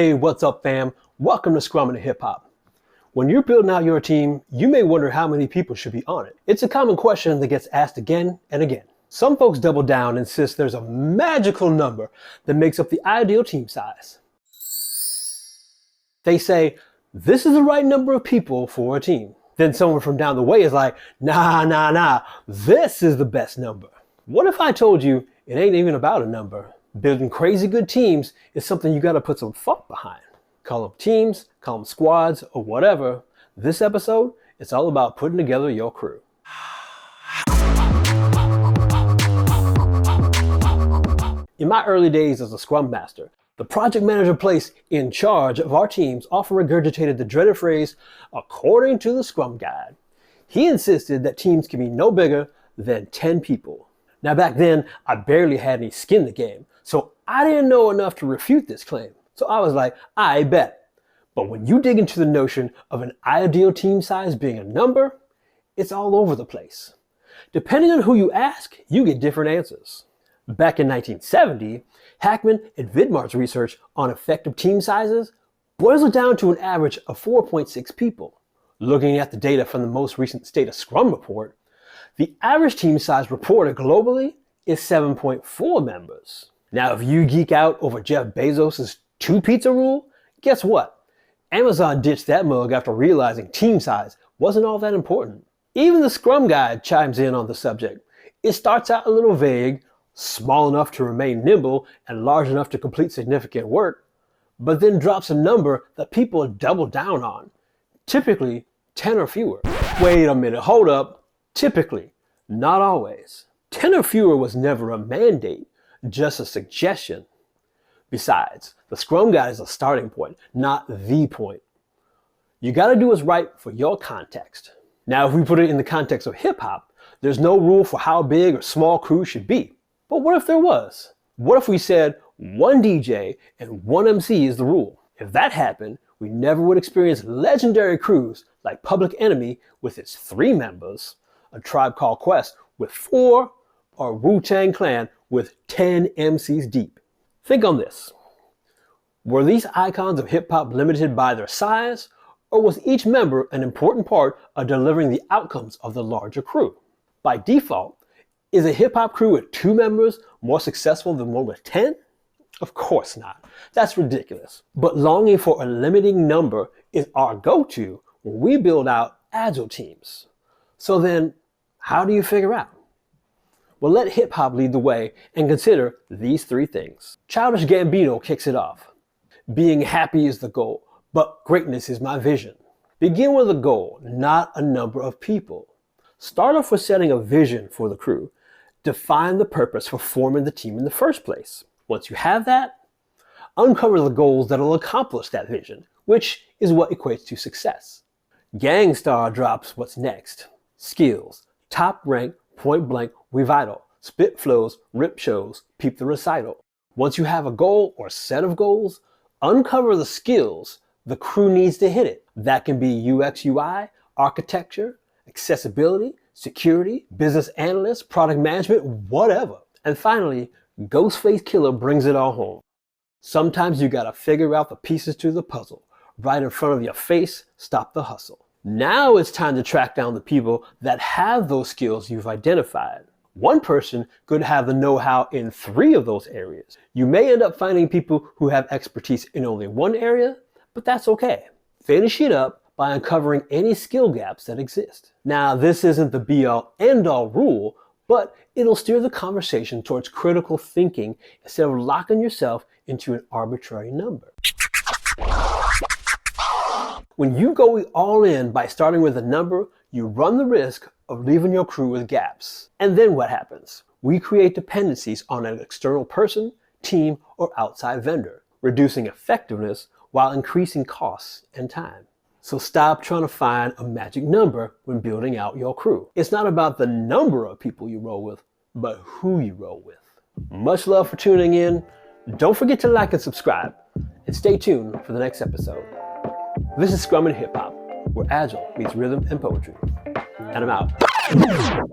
Hey, what's up, fam? Welcome to Scrum and Hip Hop. When you're building out your team, you may wonder how many people should be on it. It's a common question that gets asked again and again. Some folks double down and insist there's a magical number that makes up the ideal team size. They say, this is the right number of people for a team. Then someone from down the way is like, nah, this is the best number. What if I told you it ain't even about a number? Building crazy good teams is something you gotta put some thought behind. Call them teams, call them squads, or whatever. This episode, it's all about putting together your crew. In my early days as a Scrum Master, the project manager placed in charge of our teams often regurgitated the dreaded phrase, according to the Scrum Guide. He insisted that teams can be no bigger than 10 people. Now back then, I barely had any skin in the game, so I didn't know enough to refute this claim. So I was like, I bet. But when you dig into the notion of an ideal team size being a number, it's all over the place. Depending on who you ask, you get different answers. Back in 1970, Hackman and Vidmar's research on effective team sizes boils it down to an average of 4.6 people. Looking at the data from the most recent State of Scrum report, the average team size reported globally is 7.4 members. Now, if you geek out over Jeff Bezos' 2 pizza rule, guess what? Amazon ditched that mug after realizing team size wasn't all that important. Even the Scrum Guide chimes in on the subject. It starts out a little vague, small enough to remain nimble and large enough to complete significant work, but then drops a number that people double down on, typically 10 or fewer. Wait a minute, hold up. Typically, not always. 10 or fewer was never a mandate, just a suggestion. Besides, the Scrum Guide is a starting point, not the point. You gotta do what's right for your context. Now, if we put it in the context of hip hop, there's no rule for how big or small crews should be. But what if there was? What if we said one DJ and one MC is the rule? If that happened, we never would experience legendary crews like Public Enemy with its 3 members, A Tribe Called Quest with 4, or Wu-Tang Clan with 10 MCs deep. Think on this. Were these icons of hip-hop limited by their size, or was each member an important part of delivering the outcomes of the larger crew? By default, is a hip-hop crew with 2 members more successful than one with 10? Of course not. That's ridiculous. But longing for a limiting number is our go-to when we build out Agile teams. So then, how do you figure out? Well, let hip-hop lead the way and consider these 3 things. Childish Gambino kicks it off. Being happy is the goal, but greatness is my vision. Begin with a goal, not a number of people. Start off with setting a vision for the crew. Define the purpose for forming the team in the first place. Once you have that, uncover the goals that will accomplish that vision, which is what equates to success. Starr drops what's next. Skills, top rank, point blank, revital, spit flows, rip shows, peep the recital. Once you have a goal or set of goals, uncover the skills the crew needs to hit it. That can be UX UI, architecture, accessibility, security, business analyst, product management, whatever. And finally, Ghostface Killah brings it all home. Sometimes you gotta figure out the pieces to the puzzle. Right in front of your face, stop the hustle. Now it's time to track down the people that have those skills you've identified. One person could have the know-how in 3 of those areas. You may end up finding people who have expertise in only one area, but that's okay. Finish it up by uncovering any skill gaps that exist. Now, this isn't the be-all, end-all rule, but it'll steer the conversation towards critical thinking instead of locking yourself into an arbitrary number. When you go all in by starting with a number, you run the risk of leaving your crew with gaps. And then what happens? We create dependencies on an external person, team, or outside vendor, reducing effectiveness while increasing costs and time. So stop trying to find a magic number when building out your crew. It's not about the number of people you roll with, but who you roll with. Much love for tuning in. Don't forget to like and subscribe, and stay tuned for the next episode. This is Scrum and Hip Hop, where Agile meets rhythm and poetry. And I'm out.